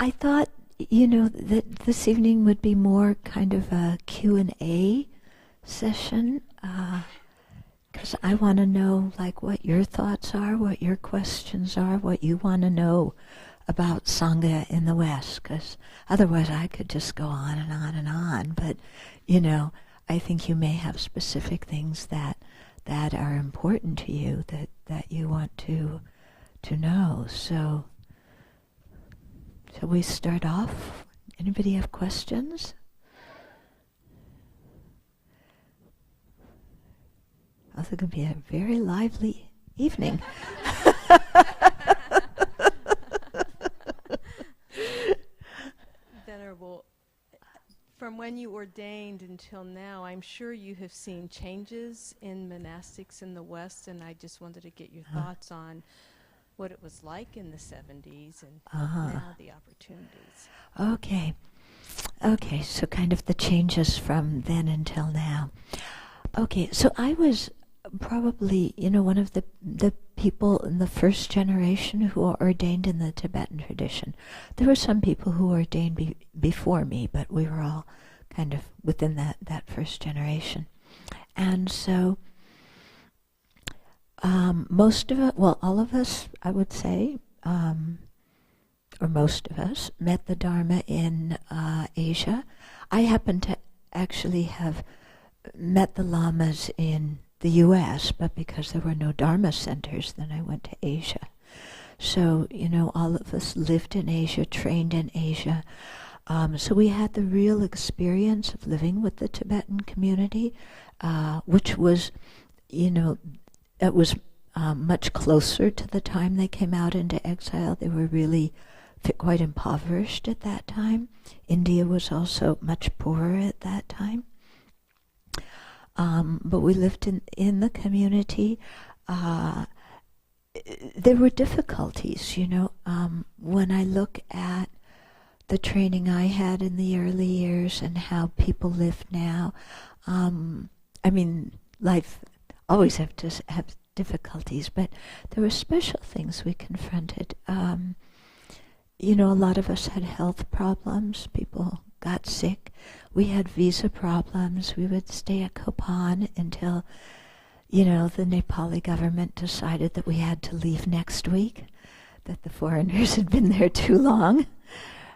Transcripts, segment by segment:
I thought, that this evening would be more kind of a Q&A session, because I want to know, like, what your thoughts are, what your questions are, what you want to know about Sangha in the West, because otherwise I could just go on and on and on. But, I think you may have specific things that are important to you that you want to know. So shall we start off? Anybody have questions? Oh, it's going to be a very lively evening. Venerable, from when you ordained until now, I'm sure you have seen changes in monastics in the West, and I just wanted to get your thoughts on what it was like in the 70s and now the opportunities. Okay, so kind of the changes from then until now. Okay, so I was probably, one of the people in the first generation who are ordained in the Tibetan tradition. There were some people who ordained before me, but we were all kind of within that first generation. And so most of it, well, all of us, I would say, or most of us, met the Dharma in Asia. I happen to actually have met the lamas in the U.S., but because there were no Dharma centers, then I went to Asia. So, all of us lived in Asia, trained in Asia. So we had the real experience of living with the Tibetan community, which was, it was much closer to the time they came out into exile. They were really quite impoverished at that time. India was also much poorer at that time. But we lived in the community. There were difficulties, when I look at the training I had in the early years and how people live now. Life always have to have difficulties, but there were special things we confronted. A lot of us had health problems. People got sick. We had visa problems. We would stay at Kopan until, the Nepali government decided that we had to leave next week, that the foreigners had been there too long.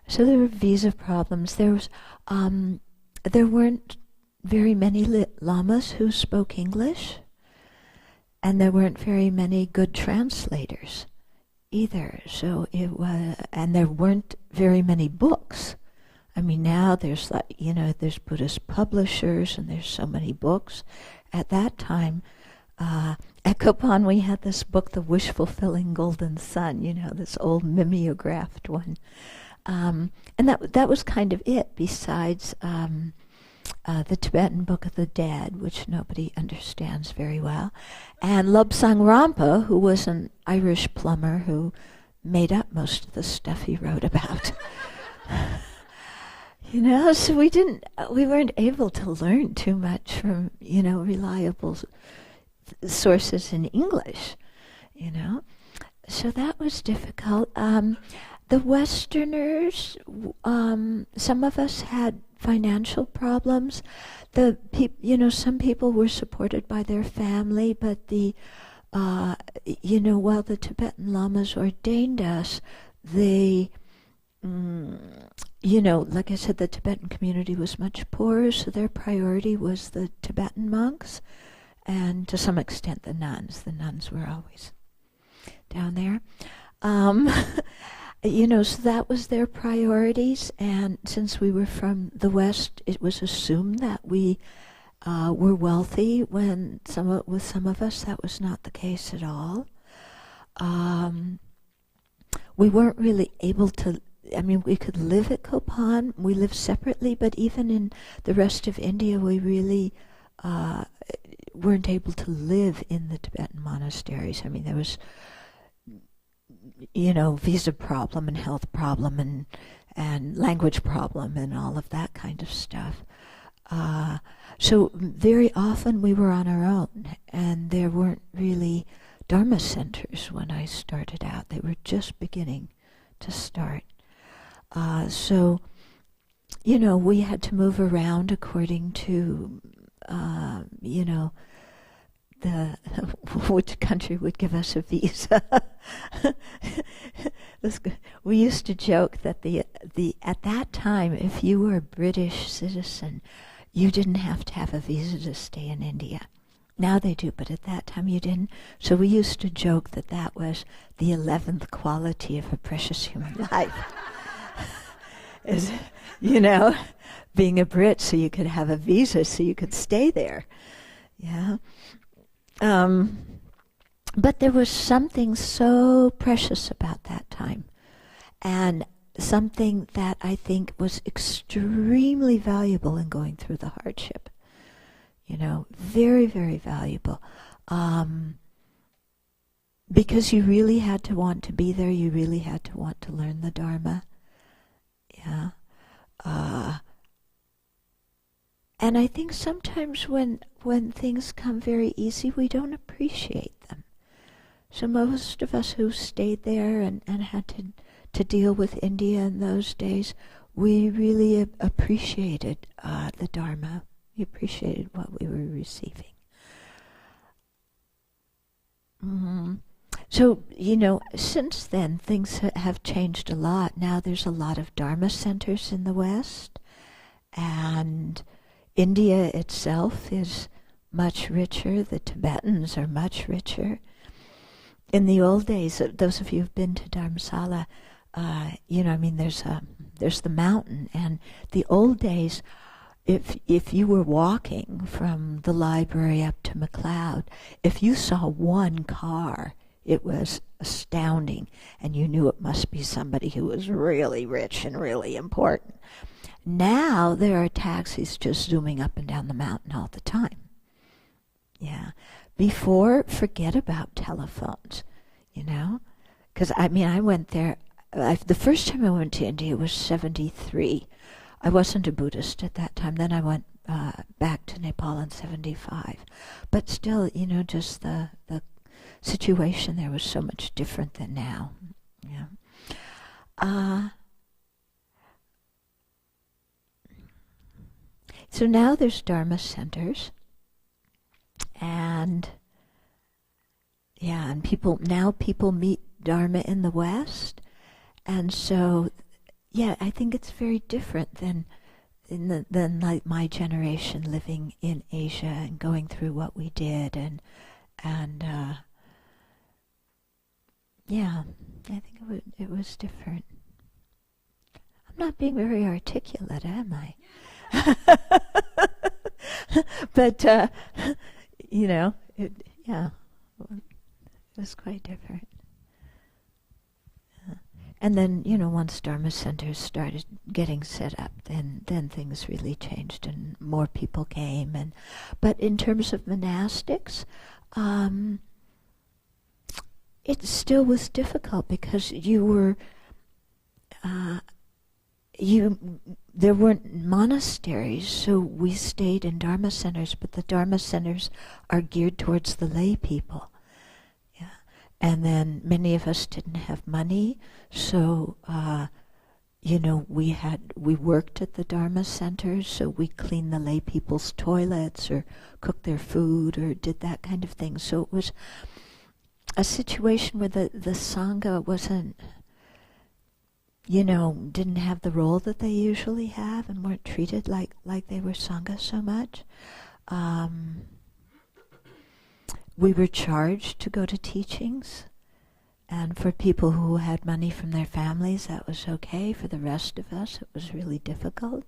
So there were visa problems. There weren't very many lamas who spoke English, and there weren't very many good translators either. So and there weren't very many books. Now there's there's Buddhist publishers and there's so many books. At that time, at Kopan we had this book, The Wish-Fulfilling Golden Sun, this old mimeographed one. And that was kind of it, besides the Tibetan Book of the Dead, which nobody understands very well, and Lobsang Rampa, who was an Irish plumber who made up most of the stuff he wrote about. So we weren't able to learn too much from, reliable sources in English, So that was difficult. The Westerners, some of us had financial problems. Some people were supported by their family, but while the Tibetan lamas ordained us, they, like I said, the Tibetan community was much poorer, so their priority was the Tibetan monks, and to some extent the nuns. The nuns were always down there. So that was their priorities, and since we were from the West, it was assumed that we were wealthy. With some of us, that was not the case at all. We weren't really able to. We could live at Kopan. We lived separately, but even in the rest of India, we really weren't able to live in the Tibetan monasteries. There was visa problem and health problem and language problem and all of that kind of stuff. So very often we were on our own, and there weren't really Dharma centers when I started out. They were just beginning to start. So, we had to move around according to, the which country would give us a visa. We used to joke that the at that time, if you were a British citizen, you didn't have to have a visa to stay in India. Now they do, but at that time you didn't. So we used to joke that that was the 11th quality of a precious human life. Is, being a Brit so you could have a visa so you could stay there. Yeah. But there was something so precious about that time, and something that I think was extremely valuable in going through the hardship. Very, very valuable. Because you really had to want to be there, you really had to want to learn the Dharma. Yeah. And I think sometimes when things come very easy, we don't appreciate them. So most of us who stayed there and had to deal with India in those days, we really appreciated the Dharma. We appreciated what we were receiving. Mm-hmm. So, since then, things have changed a lot. Now there's a lot of Dharma centers in the West, and India itself is much richer. The Tibetans are much richer. In the old days, those of you who've been to Dharamsala, there's the mountain, and the old days, if you were walking from the library up to McLeod, if you saw one car, it was astounding, and you knew it must be somebody who was really rich and really important. Now there are taxis just zooming up and down the mountain all the time. Yeah. Before, forget about telephones, Because, I went there, the first time I went to India was 1973. I wasn't a Buddhist at that time. Then I went back to Nepal in 1975. But still, just the situation there was so much different than now. Yeah. So now there's Dharma centers, and people meet Dharma in the West, and so I think it's very different than like my generation living in Asia and going through what we did, and I think it was different. I'm not being very articulate, am I? But it was quite different. And then, once Dharma centers started getting set up, then things really changed and more people came. But in terms of monastics, it still was difficult because there weren't monasteries, so we stayed in Dharma centers, but the Dharma centers are geared towards the lay people. Yeah. And then many of us didn't have money, so we worked at the Dharma centers, so we cleaned the lay people's toilets or cooked their food or did that kind of thing. So it was a situation where the Sangha wasn't, didn't have the role that they usually have and weren't treated like they were Sangha so much. We were charged to go to teachings, and for people who had money from their families, that was okay. For the rest of us, it was really difficult.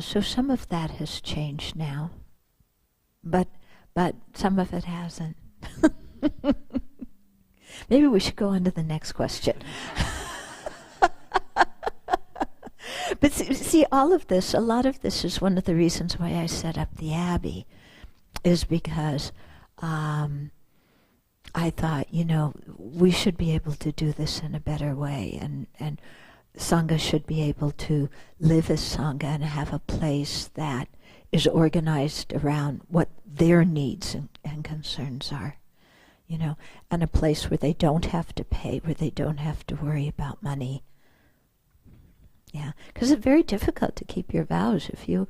So some of that has changed now, but some of it hasn't. Maybe we should go on to the next question. But see, a lot of this is one of the reasons why I set up the Abbey, is because I thought, we should be able to do this in a better way, and Sangha should be able to live as Sangha and have a place that is organized around what their needs and concerns are. and a place where they don't have to pay, where they don't have to worry about money. Yeah, because it's very difficult to keep your vows if you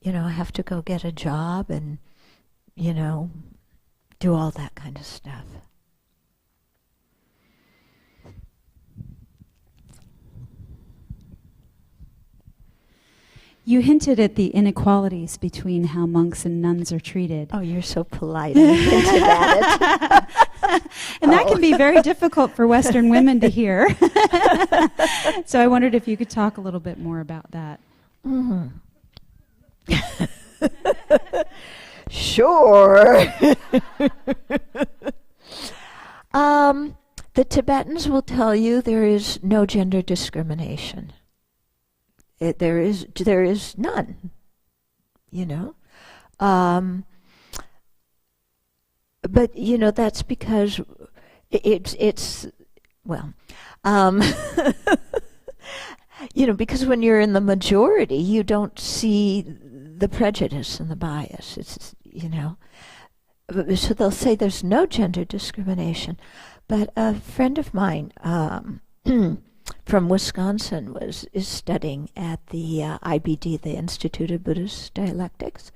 have to go get a job and, do all that kind of stuff. You hinted at the inequalities between how monks and nuns are treated. Oh, you're so polite. I hinted at it. And that can be very difficult for Western women to hear. So I wondered if you could talk a little bit more about that. Mm-hmm. Sure. The Tibetans will tell you there is no gender discrimination. There is none. But that's because it's because when you're in the majority, you don't see the prejudice and the bias. So they'll say there's no gender discrimination. But a friend of mine from Wisconsin is studying at the IBD, the Institute of Buddhist Dialectics,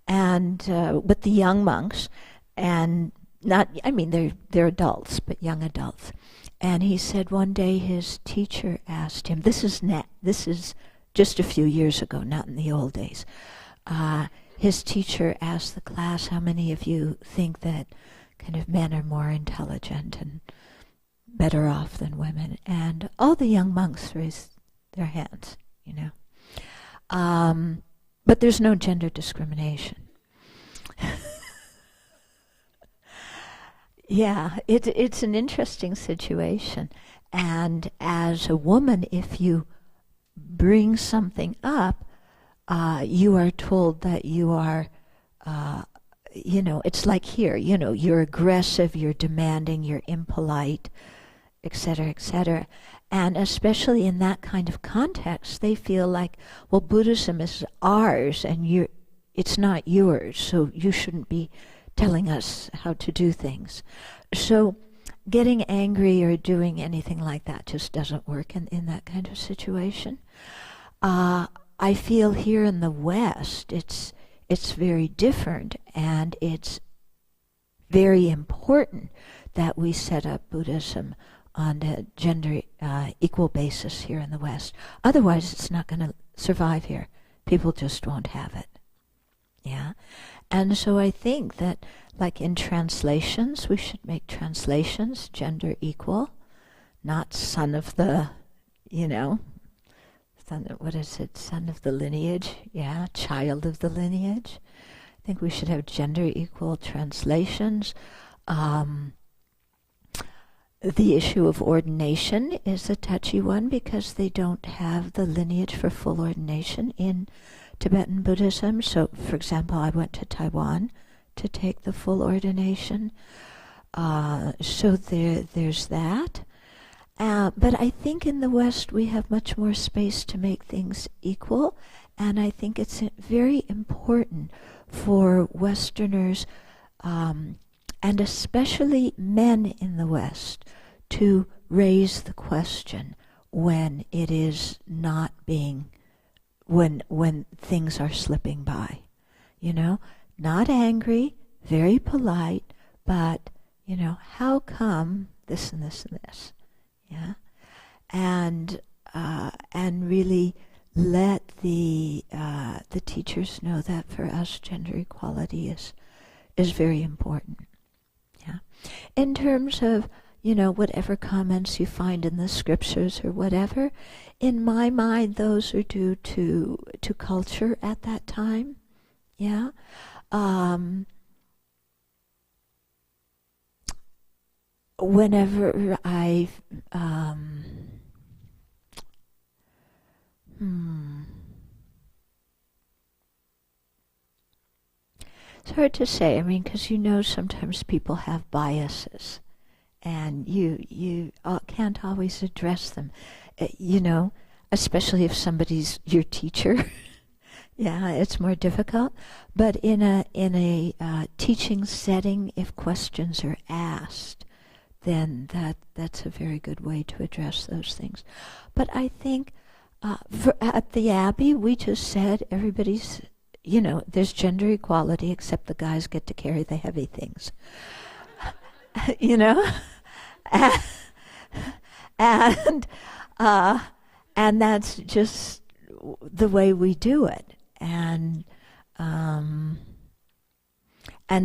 and with the young monks, and they're adults, but young adults. And he said one day his teacher asked him, this is just a few years ago, not in the old days. His teacher asked the class, how many of you think that kind of men are more intelligent and better off than women? And all the young monks raised their hands, But there's no gender discrimination. Yeah, it's an interesting situation. And as a woman, if you bring something up, you are told that you are, it's like here, you're aggressive, you're demanding, you're impolite, etc., etc. And especially in that kind of context, they feel like, well, Buddhism is ours and it's not yours, so you shouldn't be telling us how to do things. So getting angry or doing anything like that just doesn't work in that kind of situation. I feel here in the West, it's very different, and it's very important that we set up Buddhism on a gender equal basis here in the West. Otherwise, it's not going to survive here. People just won't have it. Yeah? And so I think that, like in translations, we should make translations gender equal, not son of the, son of the lineage, yeah, child of the lineage. I think we should have gender equal translations. The issue of ordination is a touchy one because they don't have the lineage for full ordination in Tibetan Buddhism. So, for example, I went to Taiwan to take the full ordination. So there's that. But I think in the West we have much more space to make things equal, and I think it's very important for Westerners, and especially men in the West, to raise the question when it is not being, when things are slipping by. Not angry, very polite, but, how come this and this and this? Yeah, and really let the teachers know that for us gender equality is very important. Yeah, in terms of whatever comments you find in the scriptures or whatever, in my mind those are due to culture at that time. Yeah. Whenever I've it's hard to say. I mean, because sometimes people have biases, and you can't always address them. Especially if somebody's your teacher. Yeah, it's more difficult. But in a teaching setting, if questions are asked, then that's a very good way to address those things. But I think at the Abbey, we just said everybody's, there's gender equality, except the guys get to carry the heavy things. you know? and that's just the way we do it. And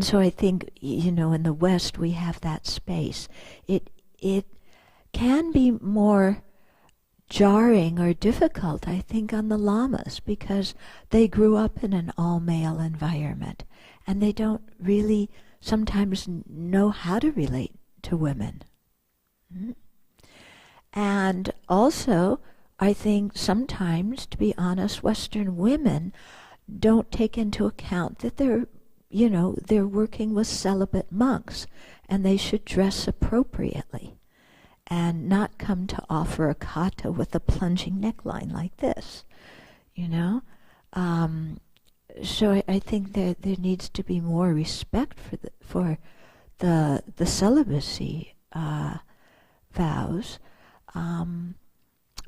so I think, in the West we have that space. It can be more jarring or difficult, I think, on the lamas, because they grew up in an all-male environment, and they don't really sometimes know how to relate to women. Mm-hmm. And also, I think sometimes, to be honest, Western women don't take into account that they're working with celibate monks, and they should dress appropriately and not come to offer a kata with a plunging neckline like this, So I think there needs to be more respect for the celibacy vows,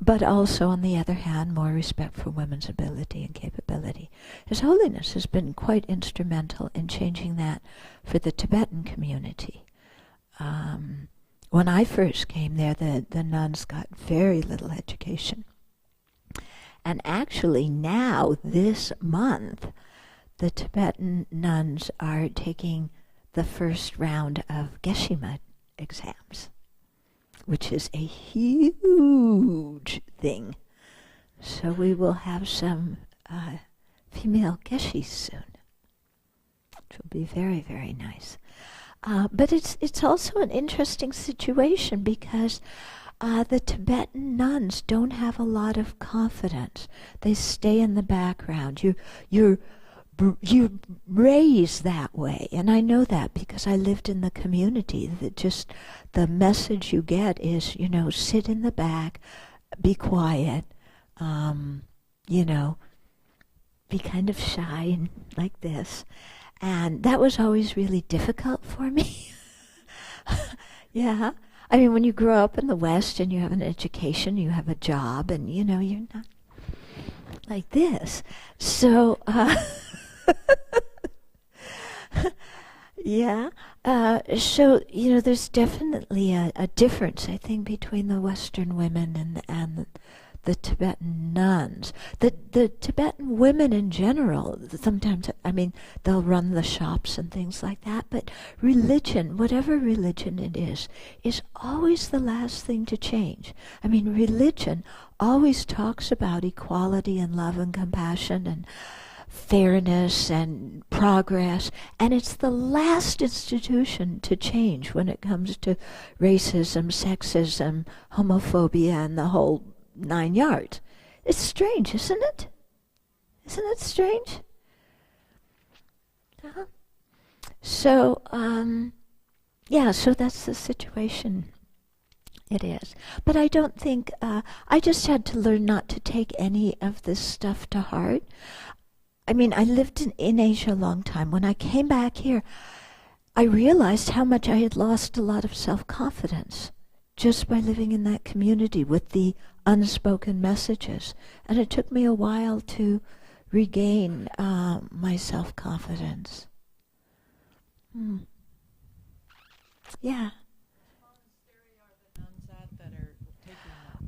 but also, on the other hand, more respect for women's ability and capability. His Holiness has been quite instrumental in changing that for the Tibetan community. When I first came there, the nuns got very little education. And actually now, this month, the Tibetan nuns are taking the first round of Geshe-ma exams, which is a huge thing. So we will have some female Geshis soon, which will be very, very nice. But it's also an interesting situation because the Tibetan nuns don't have a lot of confidence. They stay in the background. You're raised that way, and I know that because I lived in the community. That just the message you get is, sit in the back, be quiet, be kind of shy and like this. And that was always really difficult for me. Yeah. I mean, when you grow up in the West and you have an education, you have a job, and, you're not like this. So, yeah. So, there's definitely a difference, I think, between the Western women and the Tibetan nuns. The Tibetan women in general, sometimes, they'll run the shops and things like that, but religion, whatever religion it is always the last thing to change. Religion always talks about equality and love and compassion and fairness and progress, and it's the last institution to change when it comes to racism, sexism, homophobia, and the whole 9 yards. It's strange, isn't it? Isn't it strange? Uh-huh. So, so that's the situation it is. But I don't think, I just had to learn not to take any of this stuff to heart. I lived in Asia a long time. When I came back here, I realized how much I had lost a lot of self-confidence just by living in that community with the unspoken messages. And it took me a while to regain my self-confidence. Yeah.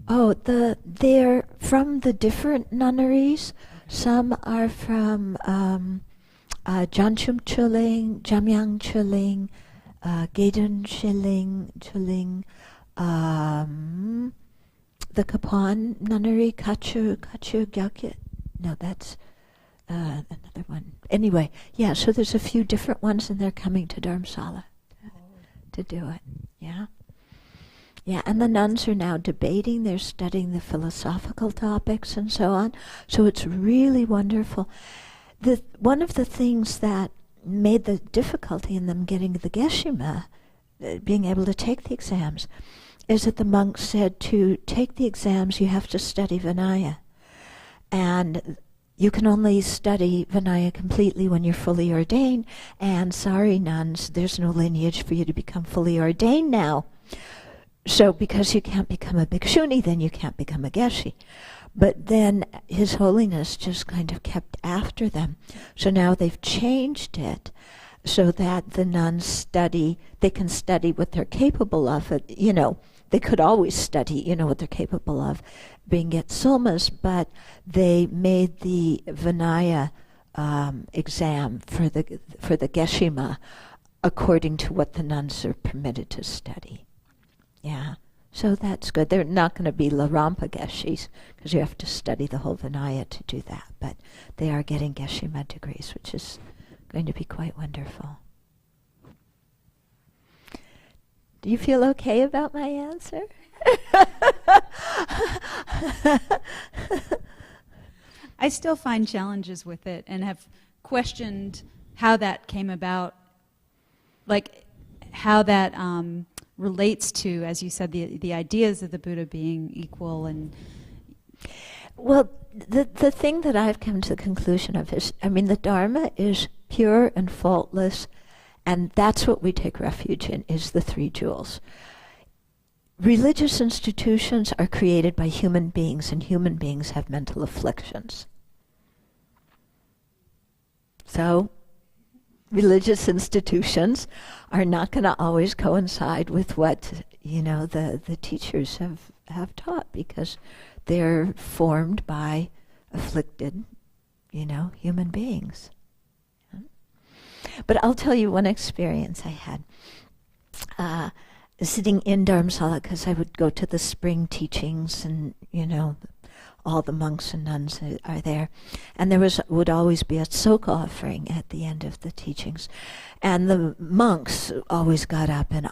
Oh, they're from the different nunneries. Some are from Janchum Chuling, Jamyang Chuling, Gedun Chuling, the Kapan nunnery, Kachu Gyakit. No, that's another one. Anyway, yeah, so there's a few different ones, and they're coming to Dharamsala to do it. Yeah. Yeah, and the nuns are now debating. They're studying the philosophical topics and so on. So it's really wonderful. One of the things that made the difficulty in them getting the Geshe-ma, being able to take the exams, is that the monks said to take the exams you have to study Vinaya. And, you can only study Vinaya completely when you're fully ordained, and sorry, nuns, there's no lineage for you to become fully ordained now. So because you can't become a bhikshuni, then you can't become a geshe. But then His Holiness just kind of kept after them. So now they've changed it so that the nuns study, they can study what they're capable of. They could always study, what they're capable of, being at sulmas, but they made the Vinaya exam for the Geshima according to what the nuns are permitted to study. Yeah. So that's good. They're not going to be Larampa Geshis, because you have to study the whole Vinaya to do that. But they are getting Geshima degrees, which is going to be quite wonderful. Do you feel okay about my answer? I still find challenges with it and have questioned how that came about, like how that relates to, as you said, the ideas of the Buddha being equal. And well, the thing that I've come to the conclusion of is, the Dharma is pure and faultless, and that's what we take refuge in, is the three jewels. Religious institutions are created by human beings, and human beings have mental afflictions. So religious institutions are not going to always coincide with what the teachers have taught, because they're formed by afflicted human beings. Yeah. But I'll tell you one experience I had sitting in Dharamsala, because I would go to the spring teachings, and all the monks and nuns are there. And there would always be a soak offering at the end of the teachings. And the monks always got up and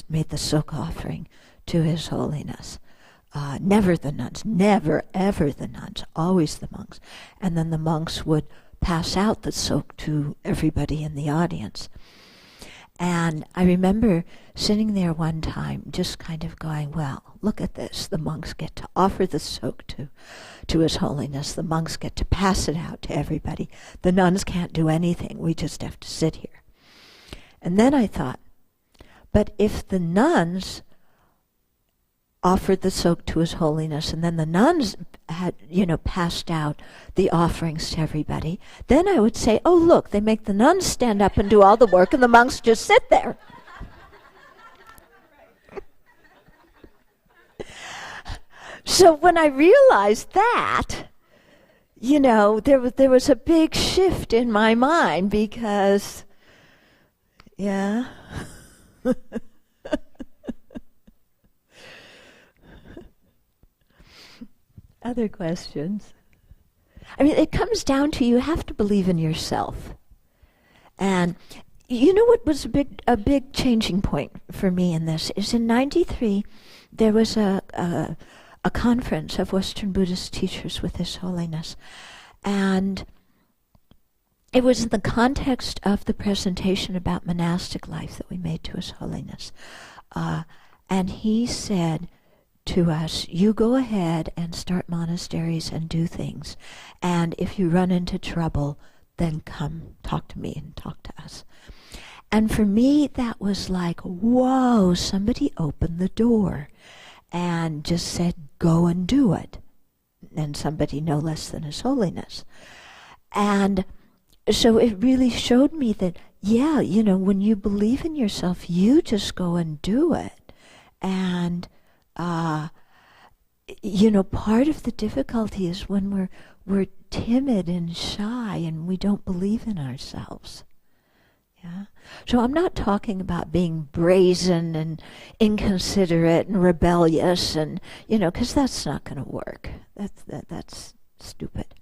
made the soak offering to His Holiness. Never the nuns, never ever the nuns, always the monks. And then the monks would pass out the soak to everybody in the audience. And I remember sitting there one time just kind of going, well, look at this. The monks get to offer the soak to His Holiness. The monks get to pass it out to everybody. The nuns can't do anything. We just have to sit here. And then I thought, but if the nuns offered the soak to His Holiness, and then the nuns had, passed out the offerings to everybody, then I would say, oh, look, they make the nuns stand up and do all the work, and the monks just sit there. So when I realized that, there was a big shift in my mind, because, yeah. Other questions? It comes down to, you have to believe in yourself. And what was a big changing point for me in this is, in '93, there was a conference of Western Buddhist teachers with His Holiness. And it was in the context of the presentation about monastic life that we made to His Holiness. And he said to us, you go ahead and start monasteries and do things. And if you run into trouble, then come talk to me and talk to us. And for me, that was like, whoa, somebody opened the door and just said, go and do it. And somebody no less than His Holiness. And so it really showed me that, yeah, when you believe in yourself, you just go and do it. And part of the difficulty is when we're timid and shy and we don't believe in ourselves. Yeah. So I'm not talking about being brazen and inconsiderate and rebellious, and because that's not going to work. That's stupid.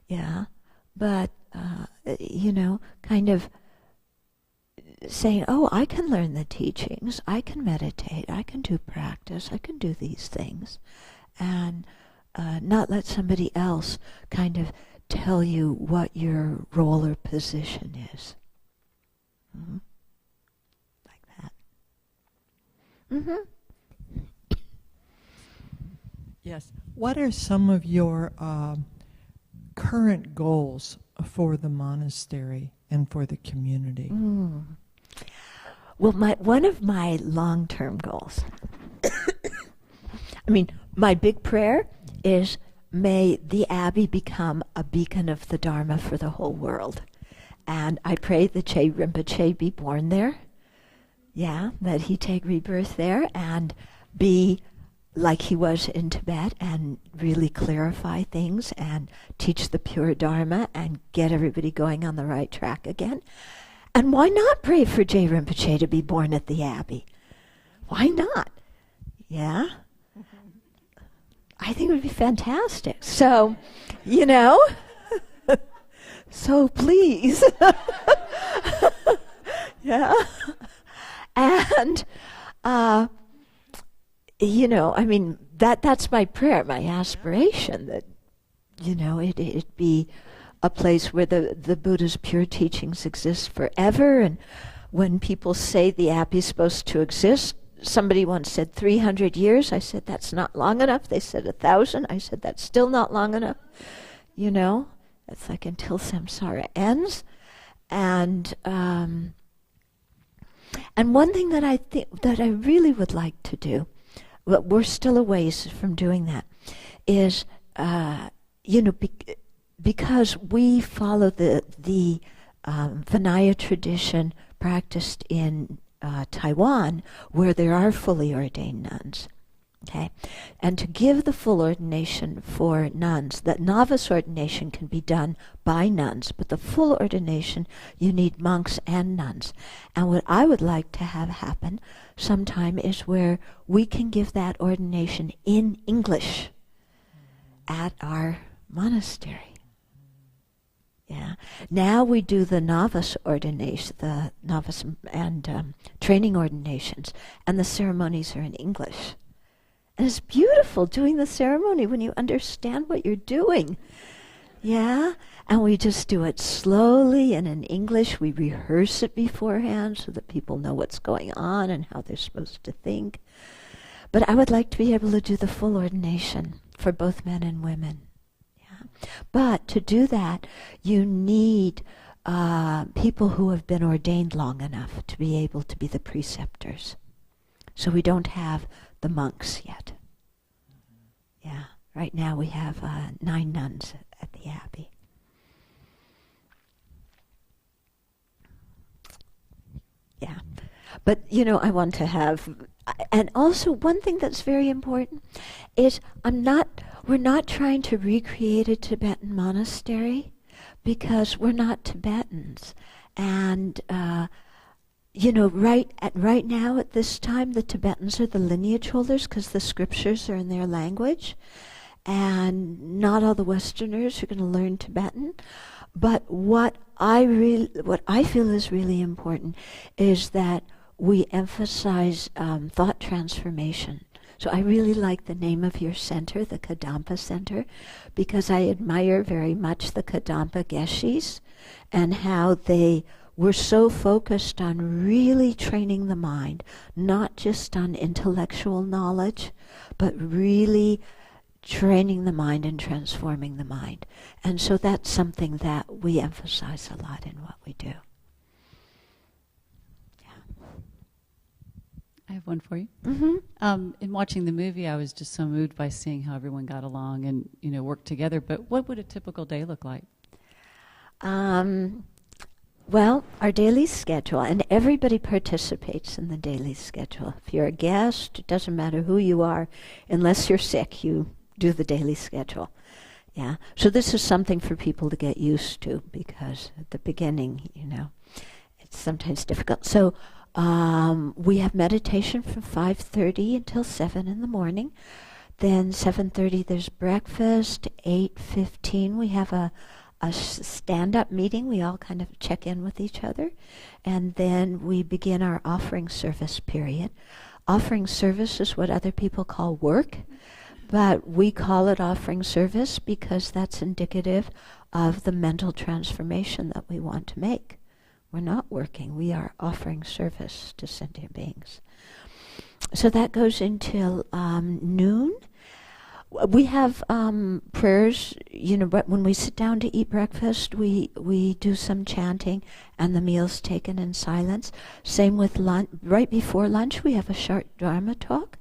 Yeah. But kind of saying, oh, I can learn the teachings, I can meditate, I can do practice, I can do these things, and not let somebody else kind of tell you what your role or position is. Mm-hmm. Like that. Mm-hmm. Yes. What are some of your current goals for the monastery and for the community? Well, one of my long-term goals, my big prayer is, may the Abbey become a beacon of the Dharma for the whole world. And I pray that Che Rinpoche be born there. Yeah, that he take rebirth there and be like he was in Tibet and really clarify things and teach the pure Dharma and get everybody going on the right track again. And why not pray for Che Rinpoche to be born at the Abbey? Why not? Yeah? I think it would be fantastic. So, so please. Yeah. And, that's my prayer, my aspiration, that, it be a place where the Buddha's pure teachings exist forever. And when people say the Abbey is supposed to exist, somebody once said 300 years. I said, that's not long enough. They said 1,000. I said, that's still not long enough. It's like until samsara ends. And one thing that I think that I really would like to do, but we're still a ways from doing that, is, because we follow the Vinaya tradition practiced in Taiwan, where there are fully ordained nuns. Okay, and to give the full ordination for nuns, that novice ordination can be done by nuns, but the full ordination you need monks and nuns. And what I would like to have happen sometime is where we can give that ordination in English at our monastery. Yeah. Now we do the novice ordination, the novice and training ordinations, and the ceremonies are in English. And it's beautiful doing the ceremony when you understand what you're doing. Yeah? And we just do it slowly and in English. We rehearse it beforehand so that people know what's going on and how they're supposed to think. But I would like to be able to do the full ordination for both men and women. Yeah? But to do that, you need people who have been ordained long enough to be able to be the preceptors. So we don't have the monks yet. Yeah, right now we have 9 nuns at the Abbey. Yeah, but I want to have, and also one thing that's very important is we're not trying to recreate a Tibetan monastery because we're not Tibetans, and right now at this time, the Tibetans are the lineage holders because the scriptures are in their language, and not all the Westerners are going to learn Tibetan. But what I feel is really important is that we emphasize thought transformation. So I really like the name of your center, the Kadampa Center, because I admire very much the Kadampa Geshis and how they were so focused on really training the mind, not just on intellectual knowledge, but really training the mind and transforming the mind. And so that's something that we emphasize a lot in what we do. Yeah. I have one for you. Mm-hmm. In watching the movie, I was just so moved by seeing how everyone got along and worked together. But what would a typical day look like? Well, our daily schedule, and everybody participates in the daily schedule. If you're a guest, it doesn't matter who you are, unless you're sick, you do the daily schedule. Yeah. So this is something for people to get used to, because at the beginning, it's sometimes difficult. So we have meditation from 5:30 until 7 in the morning. Then 7:30 there's breakfast. 8:15 we have a stand-up meeting. We all kind of check in with each other. And then we begin our offering service period. Offering service is what other people call work, but we call it offering service because that's indicative of the mental transformation that we want to make. We're not working. We are offering service to sentient beings. So that goes until noon. We have prayers, but when we sit down to eat breakfast, we do some chanting, and the meal's taken in silence. Same with lunch. Right before lunch, we have a short Dharma talk.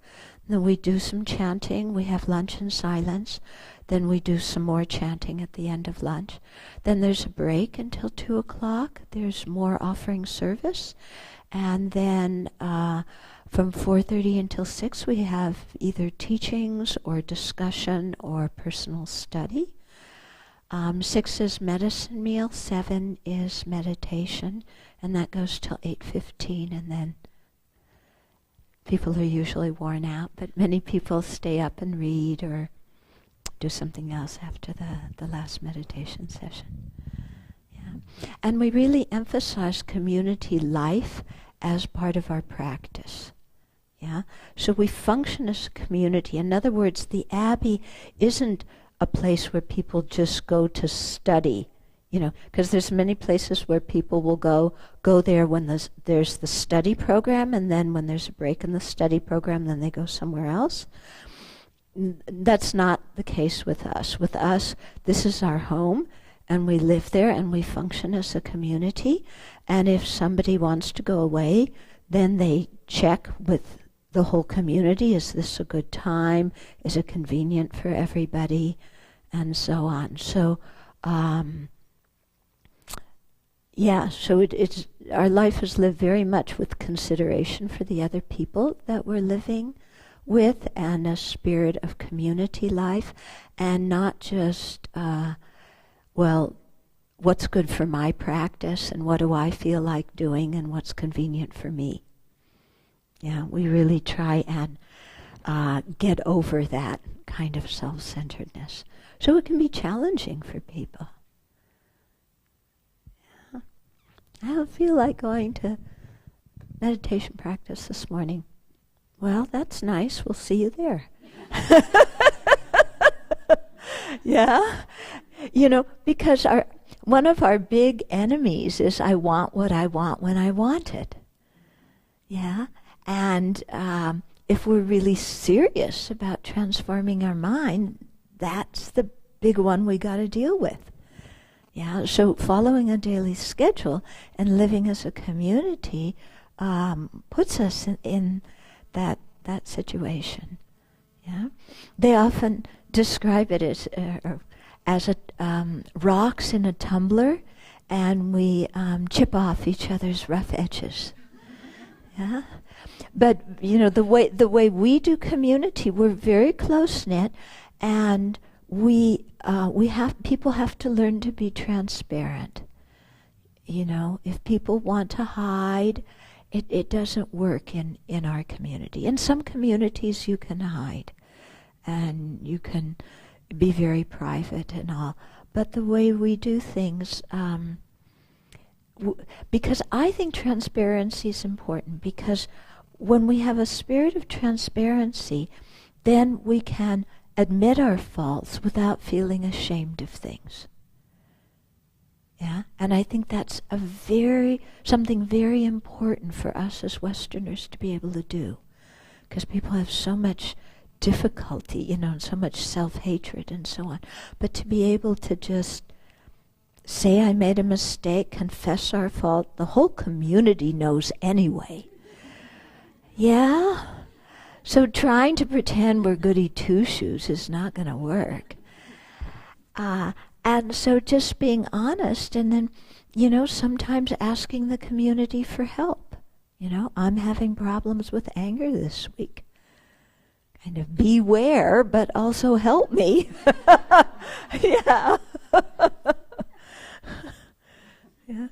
Then we do some chanting. We have lunch in silence. Then we do some more chanting at the end of lunch. Then there's a break until 2 o'clock. There's more offering service. And then from 4:30 until 6, we have either teachings or discussion or personal study. 6 is medicine meal, 7 is meditation, and that goes till 8:15, and then people are usually worn out, but many people stay up and read or do something else after the last meditation session. Yeah. And we really emphasize community life as part of our practice. Yeah? So we function as a community. In other words, the Abbey isn't a place where people just go to study, because there's many places where people will go there when there's the study program, and then when there's a break in the study program, then they go somewhere else. That's not the case with us. With us, this is our home, and we live there, and we function as a community. And if somebody wants to go away, then they check with the whole community, is this a good time? Is it convenient for everybody? And so on. So, so it's our life is lived very much with consideration for the other people that we're living with, and a spirit of community life, and not just, what's good for my practice, and what do I feel like doing, and what's convenient for me. Yeah, we really try and get over that kind of self-centeredness. So it can be challenging for people. Yeah. I don't feel like going to meditation practice this morning. Well, that's nice. We'll see you there. Yeah? Because one of our big enemies is I want what I want when I want it. Yeah? And if we're really serious about transforming our mind, that's the big one we got to deal with. Yeah, so following a daily schedule and living as a community puts us in that situation. Yeah, they often describe it as rocks in a tumbler, and we chip off each other's rough edges. Yeah. But the way we do community, we're very close knit, and people have to learn to be transparent. If people want to hide, it doesn't work in our community. In some communities you can hide, and you can be very private and all. But the way we do things, because I think transparency is important, because when we have a spirit of transparency, then we can admit our faults without feeling ashamed of things. Yeah, and I think that's something very important for us as Westerners to be able to do, because people have so much difficulty, and so much self-hatred and so on. But to be able to just say I made a mistake, confess our fault, the whole community knows anyway. Yeah? So trying to pretend we're goody two-shoes is not going to work. And so just being honest, and then, sometimes asking the community for help. I'm having problems with anger this week. Kind of beware, but also help me. Yeah. Yeah.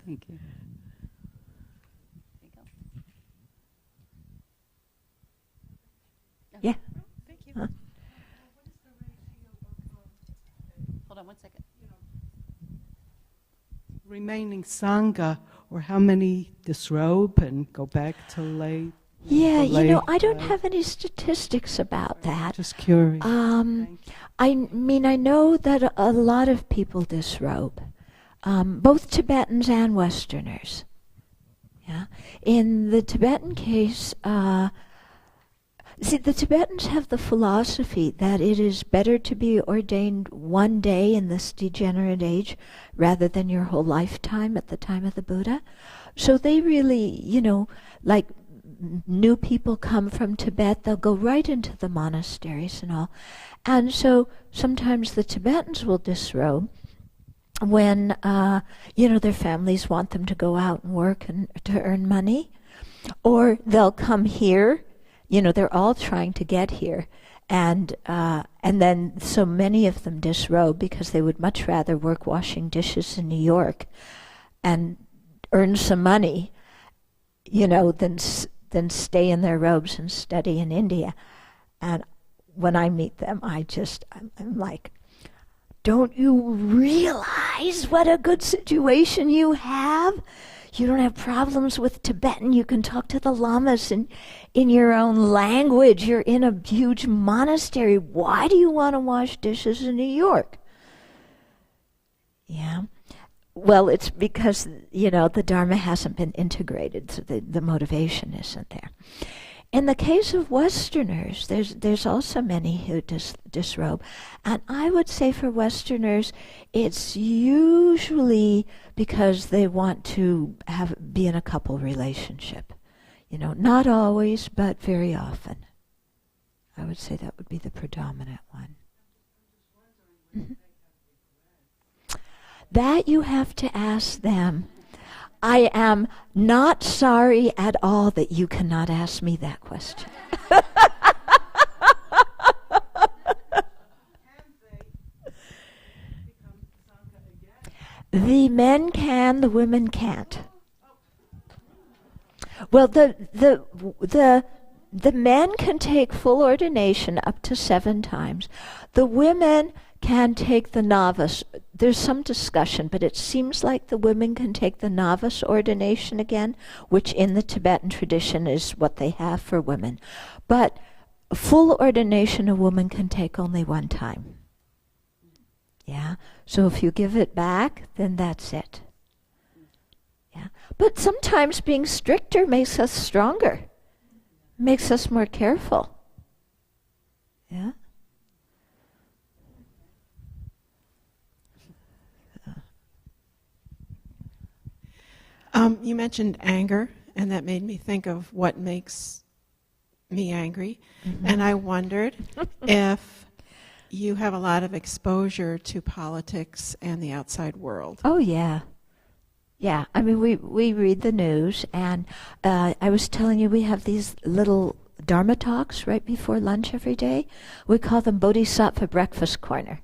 Thank you. Yeah. Thank you. Huh? Hold on one second. Remaining Sangha, or how many disrobe and go back to lay? Yeah, lay I don't have any statistics about that. Just curious. I know that a lot of people disrobe, both Tibetans and Westerners. Yeah, in the Tibetan case, See, the Tibetans have the philosophy that it is better to be ordained one day in this degenerate age rather than your whole lifetime at the time of the Buddha. So they really, like new people come from Tibet, they'll go right into the monasteries and all. And so sometimes the Tibetans will disrobe when, their families want them to go out and work and to earn money. Or they'll come here. They're all trying to get here. And then so many of them disrobe because they would much rather work washing dishes in New York and earn some money, than stay in their robes and study in India. And when I meet them, I'm like, don't you realize what a good situation you have? You don't have problems with Tibetan. You can talk to the lamas in your own language. You're in a huge monastery. Why do you want to wash dishes in New York? Yeah. Well, it's because, the Dharma hasn't been integrated, so the motivation isn't there. In the case of Westerners, there's also many who disrobe. And I would say for Westerners, it's usually because they want to be in a couple relationship. Not always, but very often. I would say that would be the predominant one. Mm-hmm. That you have to ask them. I am not sorry at all that you cannot ask me that question. The men can, the women can't. Well, the men can take full ordination up to 7 times. The women can take the novice. There's some discussion, but it seems like the women can take the novice ordination again, which in the Tibetan tradition is what they have for women. But full ordination a woman can take only 1 time. Yeah? So if you give it back, then that's it. Yeah. But sometimes being stricter makes us stronger, makes us more careful. Yeah? You mentioned anger, and that made me think of what makes me angry. Mm-hmm. And I wondered if you have a lot of exposure to politics and the outside world. Oh, yeah. Yeah, I mean, we read the news, and I was telling you we have these little Dharma talks right before lunch every day. We call them Bodhisattva Breakfast Corner.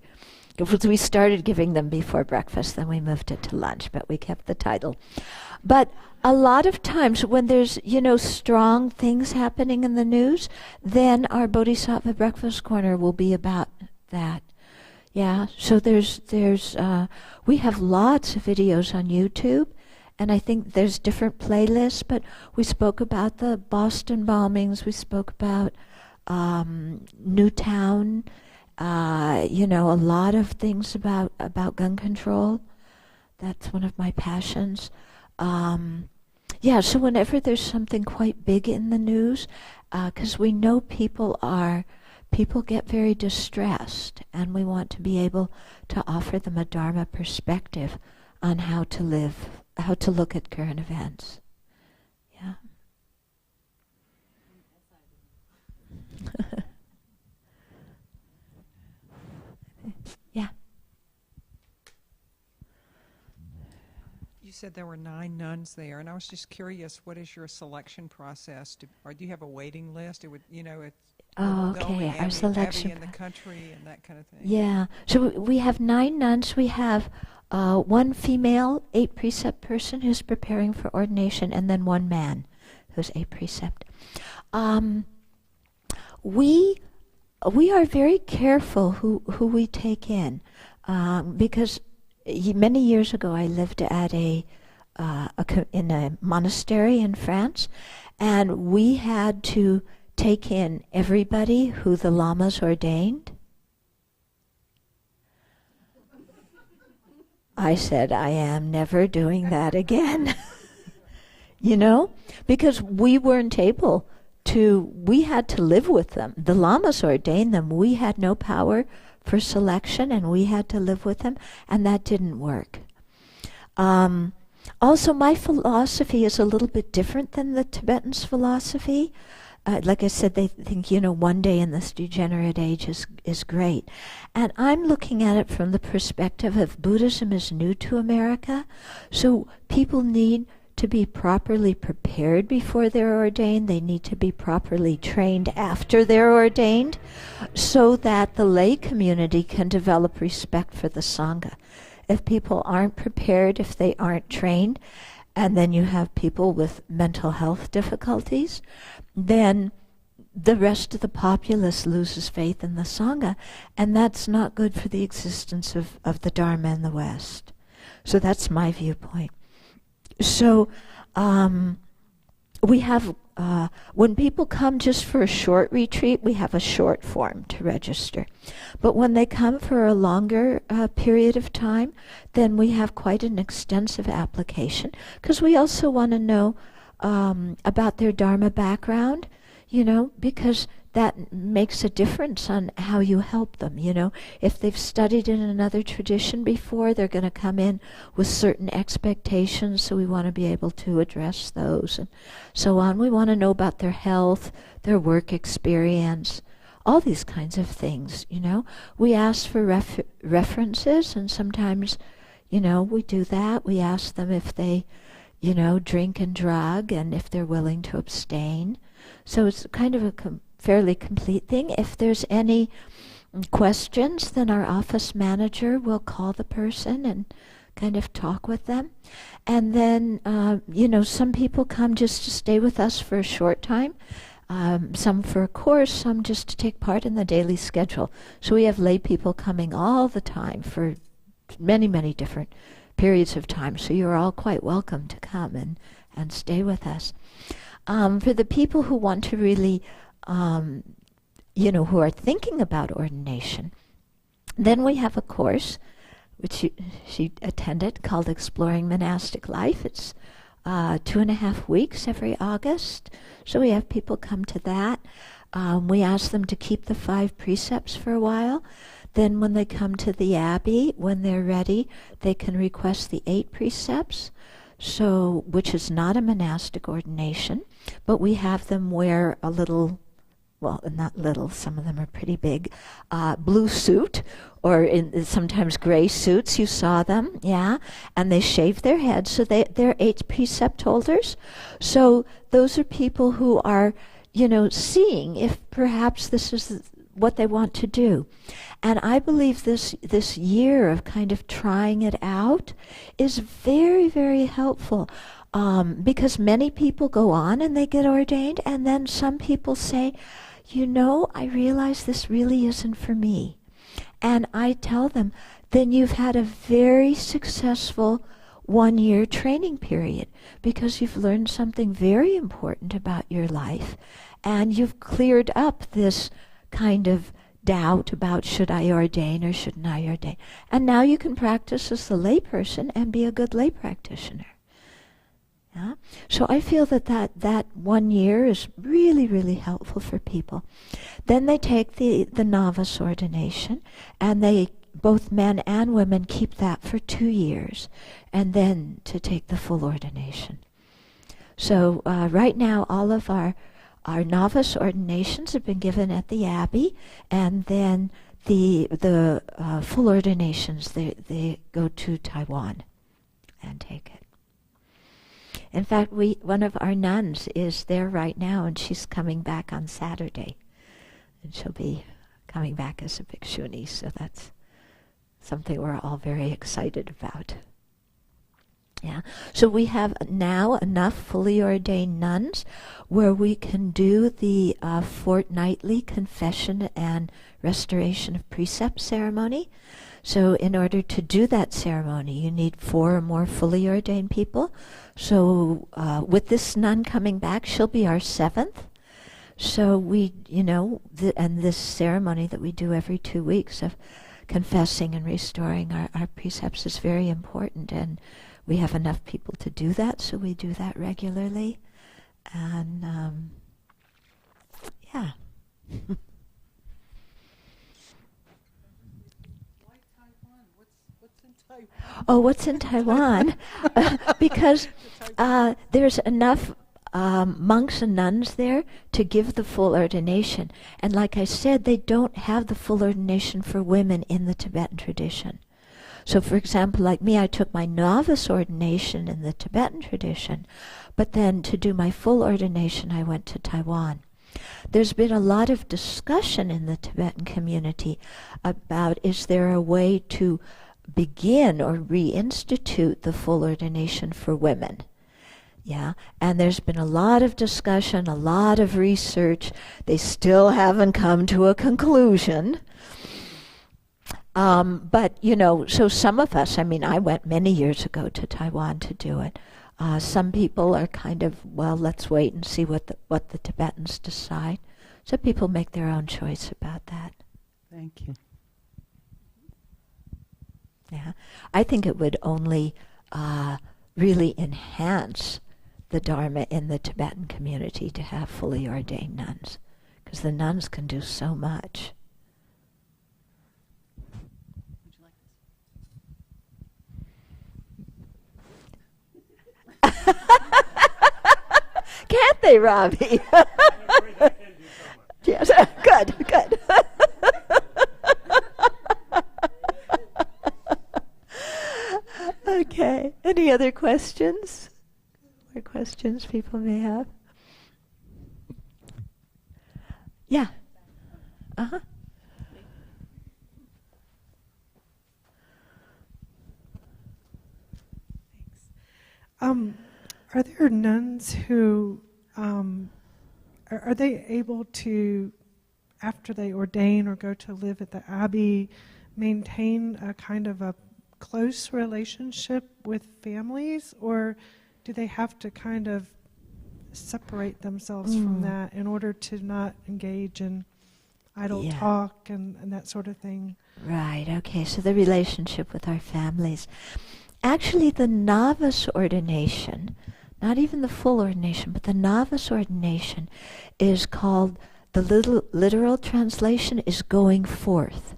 We started giving them before breakfast, then we moved it to lunch, but we kept the title. But a lot of times when there's, strong things happening in the news, then our Bodhisattva Breakfast Corner will be about that. Yeah, so we have lots of videos on YouTube, and I think there's different playlists, but we spoke about the Boston bombings, we spoke about Newtown, a lot of things about gun control. That's one of my passions. So whenever there's something quite big in the news, because we know people get very distressed, and we want to be able to offer them a Dharma perspective on how to live, how to look at current events. Yeah. Yeah. You said there were 9 nuns there, and I was just curious, what is your selection process? Do you have a waiting list? It would, it's okay, our selection Abbey in the country and that kind of thing. Yeah, so we have 9 nuns. We have 1 female 8 precept person who's preparing for ordination, and then 1 man who's 8 precept. We are very careful who we take in, because many years ago I lived at in a monastery in France, and we had to take in everybody who the lamas ordained. I said, I am never doing that again. Because we weren't able we had to live with them. The lamas ordained them. We had no power for selection, and we had to live with them, and that didn't work. Also, my philosophy is a little bit different than the Tibetans' philosophy. Like I said, they think, one day in this degenerate age is great. And I'm looking at it from the perspective of Buddhism is new to America, so people need to be properly prepared before they're ordained. They need to be properly trained after they're ordained, so that the lay community can develop respect for the Sangha. If people aren't prepared, if they aren't trained, and then you have people with mental health difficulties, then the rest of the populace loses faith in the Sangha, and that's not good for the existence of the Dharma in the West. So that's my viewpoint. So we have, when people come just for a short retreat, we have a short form to register. But when they come for a longer period of time, then we have quite an extensive application, because we also want to know about their Dharma background, because that makes a difference on how you help them. If they've studied in another tradition before, they're going to come in with certain expectations, so we want to be able to address those and so on. We want to know about their health, their work experience, all these kinds of things. We ask for references, and sometimes, we do that. We ask them if they, drink and drug, and if they're willing to abstain. So it's kind of a fairly complete thing. If there's any questions, then our office manager will call the person and kind of talk with them. And then, some people come just to stay with us for a short time, some for a course, some just to take part in the daily schedule. So we have lay people coming all the time for many, many different periods of time. So you're all quite welcome to come and stay with us. For the people who want to really, who are thinking about ordination, then we have a course which she attended called Exploring Monastic Life. It's 2.5 weeks every August. So we have people come to that. We ask them to keep the 5 precepts for a while. Then when they come to the Abbey, when they're ready, they can request the 8 precepts. So, which is not a monastic ordination, but we have them wear a little, well, not little, some of them are pretty big, blue suit, or sometimes gray suits. You saw them, yeah, and they shave their heads, so they're 8 precept holders. So those are people who are, seeing if perhaps this is what they want to do. And I believe this year of kind of trying it out is very, very helpful, because many people go on and they get ordained, and then some people say, I realize this really isn't for me. And I tell them, then you've had a very successful 1-year training period, because you've learned something very important about your life, and you've cleared up this kind of doubt about should I ordain or shouldn't I ordain. And now you can practice as the lay person and be a good lay practitioner. Yeah? So I feel that 1 year is really, really helpful for people. Then they take the novice ordination, and they, both men and women, keep that for 2 years, and then to take the full ordination. So right now all of our novice ordinations have been given at the Abbey, and then the full ordinations, they go to Taiwan and take it. In fact, one of our nuns is there right now, and she's coming back on Saturday, and she'll be coming back as a bhikshuni, so that's something we're all very excited about. Yeah. So we have now enough fully ordained nuns where we can do the fortnightly confession and restoration of precept ceremony. So in order to do that ceremony, you need 4 or more fully ordained people. So with this nun coming back, she'll be our 7th. So we, and this ceremony that we do every 2 weeks of confessing and restoring our precepts is very important, and we have enough people to do that, so we do that regularly. And Yeah. Oh, what's in Taiwan? Because there's enough monks and nuns there to give the full ordination. And like I said, they don't have the full ordination for women in the Tibetan tradition. So for example, like me, I took my novice ordination in the Tibetan tradition, but then to do my full ordination, I went to Taiwan. There's been a lot of discussion in the Tibetan community about, is there a way to begin or reinstitute the full ordination for women? Yeah, and there's been a lot of discussion, a lot of research. They still haven't come to a conclusion. But, you know, so some of us, I mean, I went many years ago to Taiwan to do it. Some people are kind of, well, let's wait and see what the Tibetans decide. So people make their own choice about that. Thank you. Yeah, I think it would only really enhance the Dharma in the Tibetan community to have fully ordained nuns, because the nuns can do so much. Would you like this? Can't they, Robbie? Yes, good, good. Okay, any other questions? More questions people may have? Yeah. Uh-huh. Are there nuns who are they able to, after they ordain or go to live at the Abbey, maintain a kind of a close relationship with families, or do they have to kind of separate themselves from that in order to not engage in idle talk and that sort of thing? Right, okay, so the relationship with our families. Actually, the novice ordination, not even the full ordination, but the novice ordination is called, the literal translation is going forth.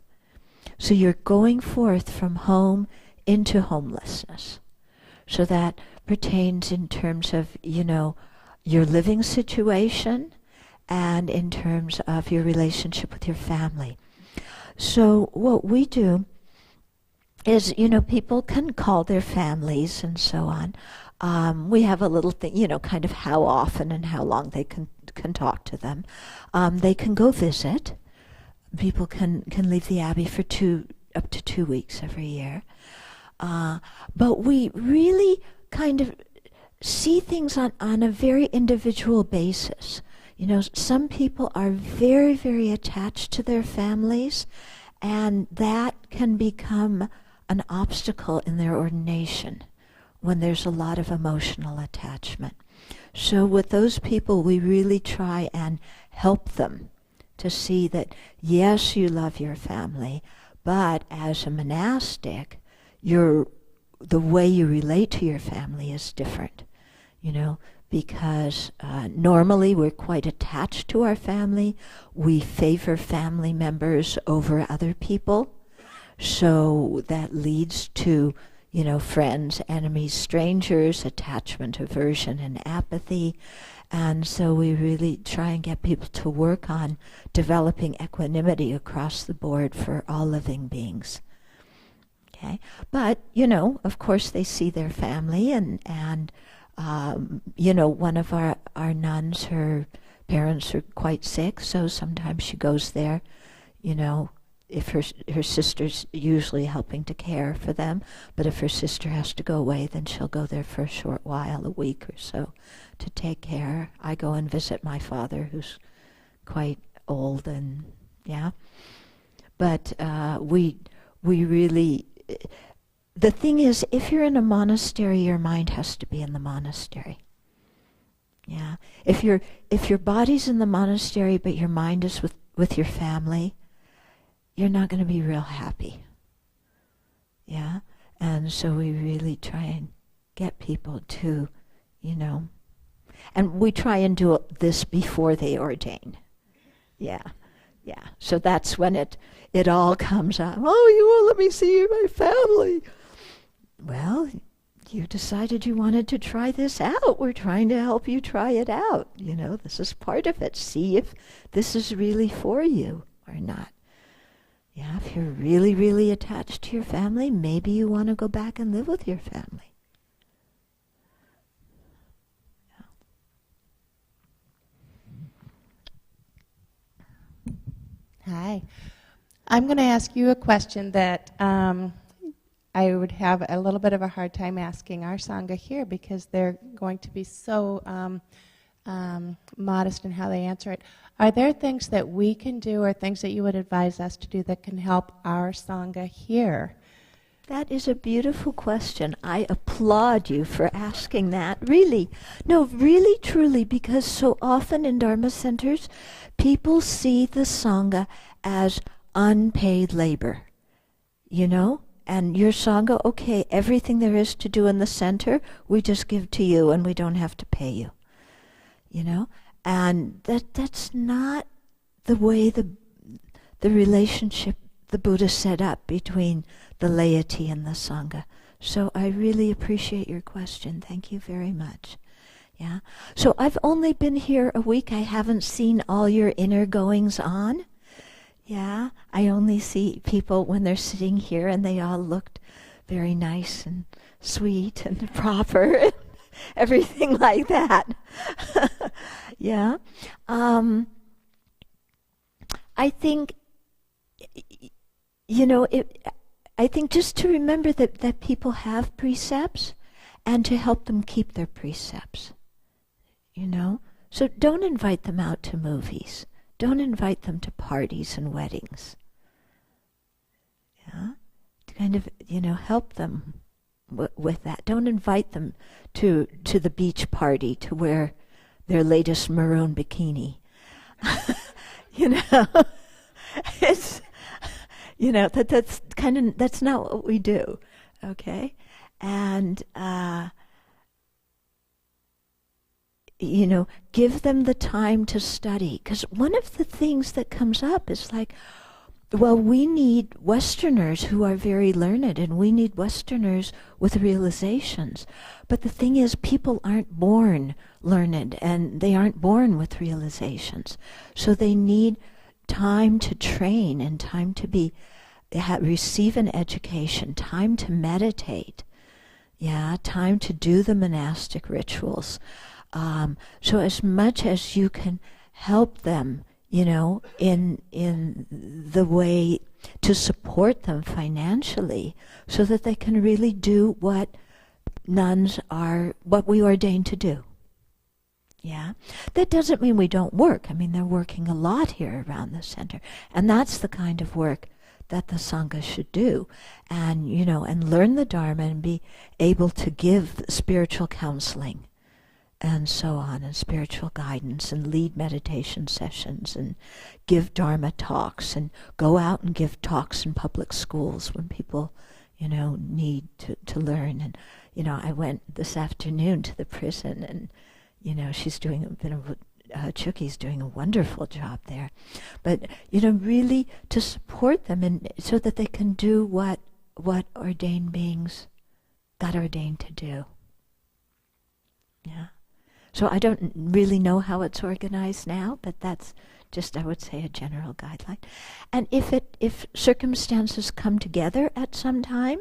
So you're going forth from home into homelessness. So that pertains in terms of, you know, your living situation and in terms of your relationship with your family. So what we do is, you know, people can call their families and so on. We have a little thing, you know, kind of how often and how long they can talk to them. They can go visit. People can leave the Abbey for up to 2 weeks every year. But we really kind of see things on a very individual basis. You know, some people are very, very attached to their families, and that can become an obstacle in their ordination when there's a lot of emotional attachment. So with those people, we really try and help them to see that, yes, you love your family, but as a monastic, the way you relate to your family is different, you know, because normally we're quite attached to our family. We favor family members over other people. So that leads to, you know, friends, enemies, strangers, attachment, aversion, and apathy. And so we really try and get people to work on developing equanimity across the board for all living beings. Okay, but, you know, of course they see their family, and you know, one of our nuns, her parents are quite sick, so sometimes she goes there, you know, if her sister's usually helping to care for them, but if her sister has to go away, then she'll go there for a short while, a week or so, to take care. I go and visit my father, who's quite old, and yeah. But we really, the thing is, if you're in a monastery, your mind has to be in the monastery. Yeah. If your body's in the monastery, but your mind is with your family, you're not going to be real happy. Yeah? And so we really try and get people to, you know, and we try and do this before they ordain. Yeah, yeah. So that's when it all comes out. Oh, you won't let me see my family. Well, you decided you wanted to try this out. We're trying to help you try it out. You know, this is part of it. See if this is really for you or not. Yeah, if you're really, really attached to your family, maybe you want to go back and live with your family. Hi. I'm going to ask you a question that I would have a little bit of a hard time asking our Sangha here because they're going to be so modest in how they answer it. Are there things that we can do or things that you would advise us to do that can help our Sangha here? That is a beautiful question. I applaud you for asking that. Really. No, really, truly, because so often in Dharma centers, people see the Sangha as unpaid labor, you know? And your Sangha, okay, everything there is to do in the center, we just give to you and we don't have to pay you, you know? And that's not the way the relationship the Buddha set up between the laity and the Sangha. So I really appreciate your question. Thank you very much. Yeah. So I've only been here a week. I haven't seen all your inner goings on. Yeah. I only see people when they're sitting here and they all looked very nice and sweet and proper and everything like that. Yeah. I think, you know, I think just to remember that people have precepts and to help them keep their precepts, you know. So don't invite them out to movies. Don't invite them to parties and weddings. Yeah? To kind of, you know, help them with that. Don't invite them to the beach party to wear their latest maroon bikini. You know, it's, you know, that's not what we do, okay? And, you know, give them the time to study. Because one of the things that comes up is like, well, we need Westerners who are very learned, and we need Westerners with realizations. But the thing is, people aren't born learned, and they aren't born with realizations. So they need time to train and time to receive an education, time to meditate, yeah, time to do the monastic rituals. So as much as you can help them, you know, in the way to support them financially so that they can really do what we ordain to do. Yeah. That doesn't mean we don't work. I mean, they're working a lot here around the center. And that's the kind of work that the Sangha should do. And, you know, and learn the Dharma and be able to give spiritual counseling and so on, and spiritual guidance, and lead meditation sessions, and give Dharma talks, and go out and give talks in public schools when people, you know, need to learn. And, you know, I went this afternoon to the prison, and, you know, Chuki's doing a wonderful job there. But, you know, really to support them and so that they can do what ordained beings got ordained to do. Yeah. So I don't really know how it's organized now, but that's just, I would say, a general guideline. And if circumstances come together at some time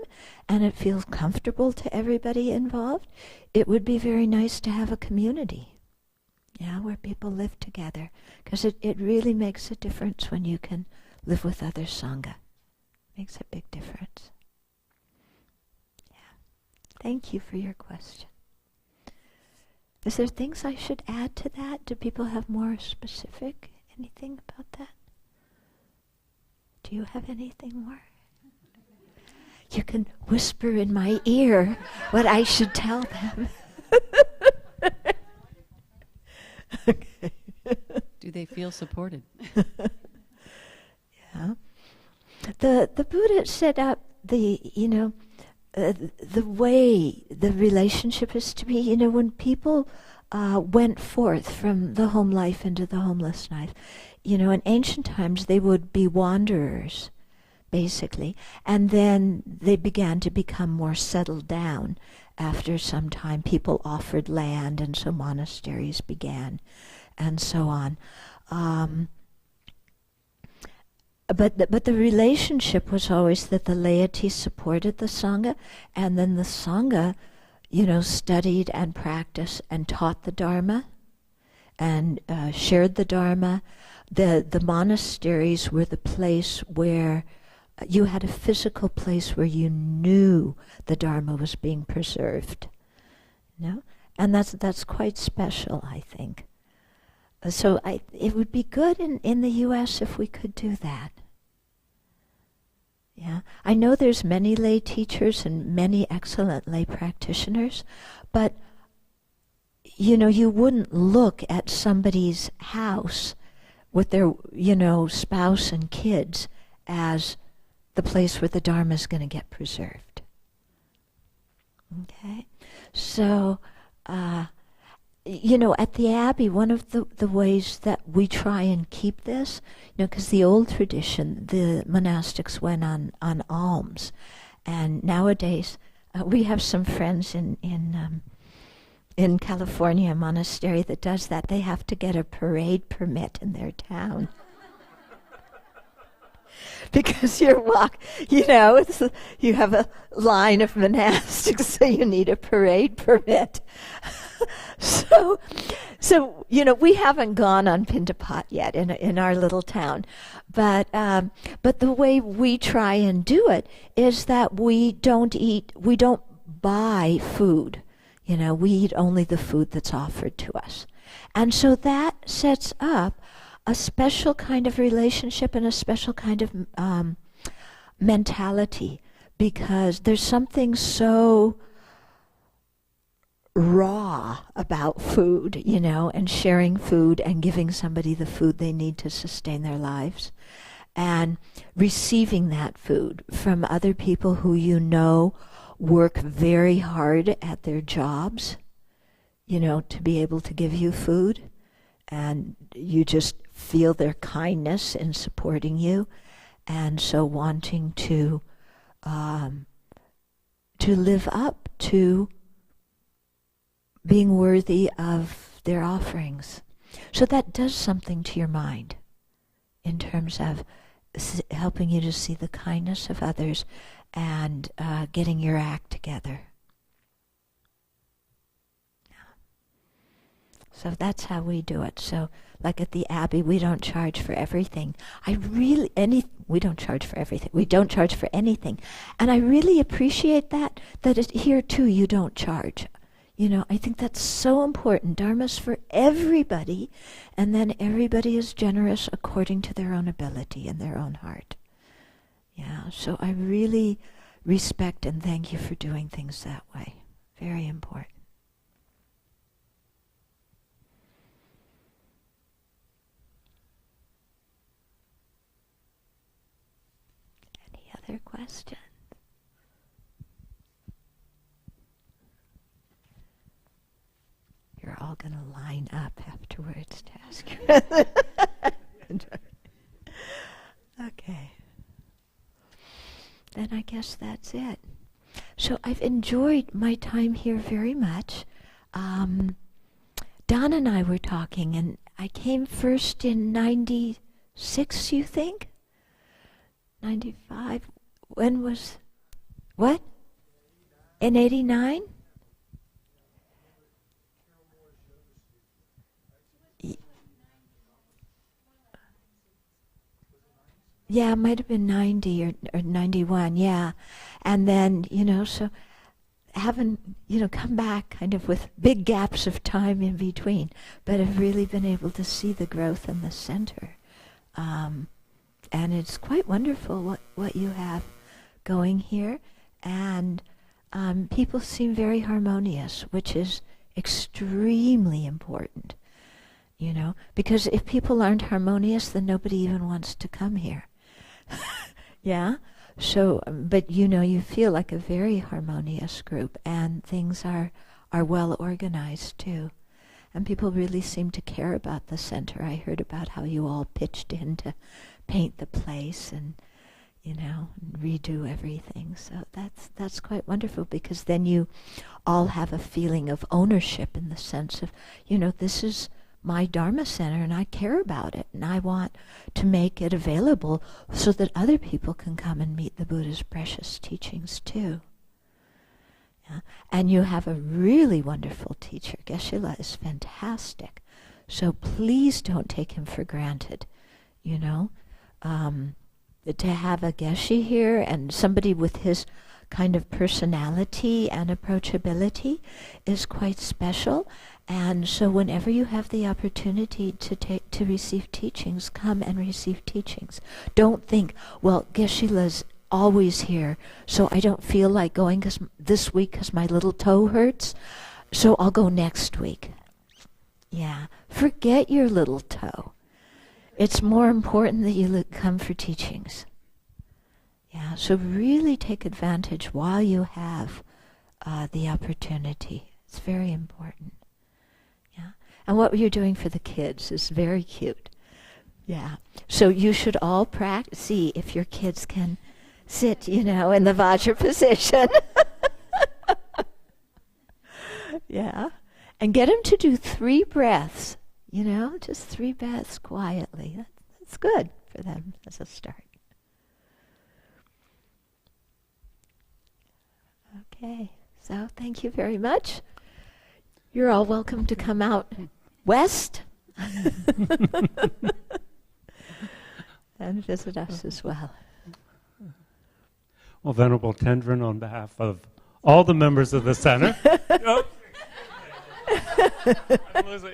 and it feels comfortable to everybody involved, it would be very nice to have a community, yeah, where people live together. Because it really makes a difference when you can live with other Sangha. Makes a big difference. Yeah. Thank you for your question. Is there things I should add to that? Do people have more specific, anything about that? Do you have anything more? You can whisper in my ear what I should tell them. Okay. Do they feel supported? Yeah. The Buddha set up the way the relationship is to be, when people went forth from the home life into the homeless life, in ancient times they would be wanderers, basically, and then they began to become more settled down. After some time, people offered land, and so monasteries began, and so on. But the relationship was always that the laity supported the Sangha, and then the Sangha, studied and practiced and taught the Dharma and shared the Dharma. The monasteries were the place where you had a physical place where you knew the Dharma was being preserved. And that's quite special, I think. So it would be good in the U.S. if we could do that. Yeah, I know there's many lay teachers and many excellent lay practitioners, but you wouldn't look at somebody's house with their spouse and kids as the place where the Dharma is going to get preserved. Okay, so at the Abbey, one of the ways that we try and keep this, because the old tradition, the monastics went on alms, and nowadays we have some friends in California, a monastery that does that. They have to get a parade permit in their town. Because you have a line of monastics, so you need a parade permit. So we haven't gone on Pindapat yet in our little town, but the way we try and do it is that we don't buy food. We eat only the food that's offered to us, and so that sets up a special kind of relationship and a special kind of mentality, because there's something so raw about food, and sharing food and giving somebody the food they need to sustain their lives, and receiving that food from other people who work very hard at their jobs, to be able to give you food, and you just feel their kindness in supporting you, and so wanting to live up to being worthy of their offerings. So that does something to your mind in terms of helping you to see the kindness of others and getting your act together. So that's how we do it. So like at the Abbey, we don't charge for everything. We don't charge for everything. We don't charge for anything. And I really appreciate that here too you don't charge. I think that's so important. Dharma's for everybody, and then everybody is generous according to their own ability and their own heart. Yeah, so I really respect and thank you for doing things that way. Very important. Any other questions? You're all going to line up afterwards to ask you. Okay. Then I guess that's it. So I've enjoyed my time here very much. Don and I were talking, and I came first in 96, you think? 95? When was... What? In 89? Yeah, it might have been 90 or 91, yeah. And then, so haven't, come back kind of with big gaps of time in between, but have really been able to see the growth in the center. And it's quite wonderful what you have going here. And people seem very harmonious, which is extremely important, because if people aren't harmonious, then nobody even wants to come here. Yeah? So, but you feel like a very harmonious group, and things are well organized too. And people really seem to care about the center. I heard about how you all pitched in to paint the place and, and redo everything. So that's quite wonderful, because then you all have a feeling of ownership in the sense of, this is my Dharma center and I care about it and I want to make it available so that other people can come and meet the Buddha's precious teachings too. Yeah. And you have a really wonderful teacher. Geshe-la is fantastic. So please don't take him for granted, to have a Geshe here and somebody with his kind of personality and approachability is quite special. And so whenever you have the opportunity to receive teachings, come and receive teachings. Don't think, well, Geshe-la's always here, so I don't feel like going this week because my little toe hurts, so I'll go next week. Yeah, forget your little toe. It's more important that you come for teachings. Yeah, so really take advantage while you have the opportunity. It's very important. Yeah, and what you're doing for the kids is very cute. Yeah, so you should all see if your kids can sit, in the Vajra position. Yeah, and get them to do 3 breaths. Just 3 breaths quietly. That's good for them as a start. Okay, so thank you very much. You're all welcome to come out west and visit us as well. Well, Venerable Tendrin, on behalf of all the members of the center.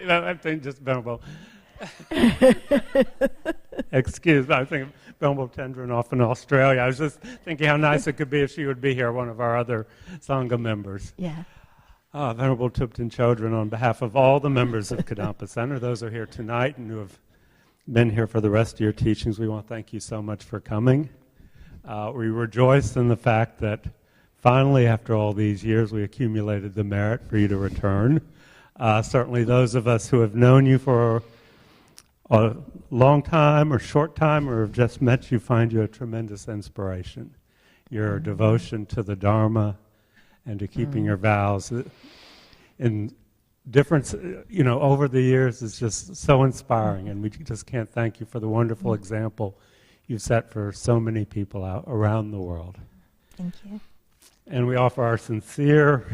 I think just Venerable. Excuse me, I think Venerable Tendrin off in Australia. I was just thinking how nice it could be if she would be here, one of our other Sangha members. Yeah. Venerable Thupten Chodron, on behalf of all the members of Kadampa Center, those who are here tonight and who have been here for the rest of your teachings, we want to thank you so much for coming. We rejoice in the fact that finally, after all these years, we accumulated the merit for you to return. Certainly those of us who have known you for a long time or short time or have just met you find you a tremendous inspiration. Your devotion to the Dharma and to keeping your vows in difference, over the years is just so inspiring, and we just can't thank you for the wonderful example you've set for so many people out around the world. Thank you. And we offer our sincere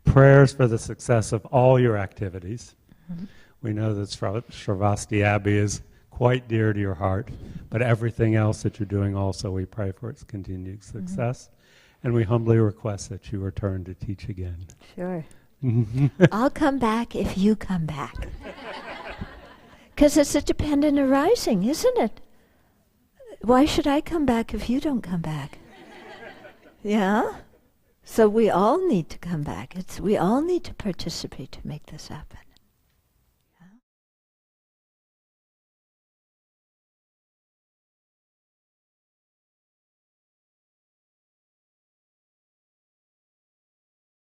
prayers for the success of all your activities. Mm-hmm. We know that Sravasti Abbey is quite dear to your heart, but everything else that you're doing also, we pray for its continued success. Mm-hmm. And we humbly request that you return to teach again. Sure. I'll come back if you come back. Because it's a dependent arising, isn't it? Why should I come back if you don't come back? Yeah? So we all need to come back. We all need to participate to make this happen.